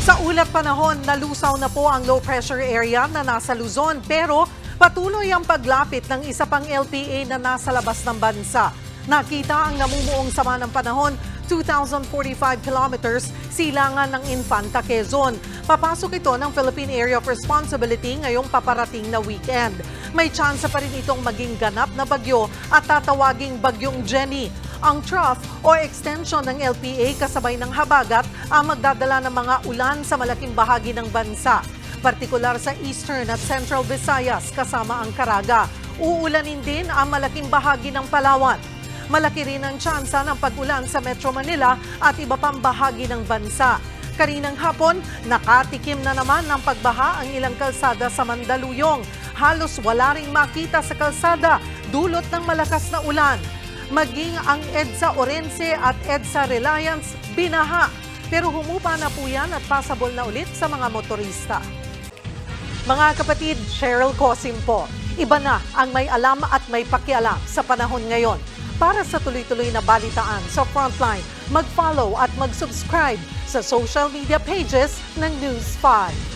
Sa ulat panahon, nalusaw na po ang low pressure area na nasa Luzon pero patuloy ang paglapit ng isa pang LPA na nasa labas ng bansa. Nakita ang namumuong sama ng panahon 2,045 kilometers silangan ng Infanta, Quezon. Papasok ito ng Philippine Area of Responsibility ngayong paparating na weekend. May tsansa pa rin itong maging ganap na bagyo at tatawaging bagyong Jenny. Ang trough o extension ng LPA kasabay ng habagat ang magdadala ng mga ulan sa malaking bahagi ng bansa, partikular sa Eastern at Central Visayas kasama ang Caraga. Uulanin din ang malaking bahagi ng Palawan. Malaki rin ang tsansa ng pag-ulan sa Metro Manila at iba pang bahagi ng bansa. Kaninang hapon, nakatikim na naman ng pagbaha ang ilang kalsada sa Mandaluyong. Halos wala ring makita sa kalsada dulot ng malakas na ulan. Maging ang EDSA Orense at EDSA Reliance binaha. Pero humupa na po yan at passable na ulit sa mga motorista. Mga kapatid, Cheryl Cosim po. Iba na ang may alam at may pakialam sa panahon ngayon. Para sa tuloy-tuloy na balitaan sa Frontline, mag-follow at mag-subscribe sa social media pages ng News 5.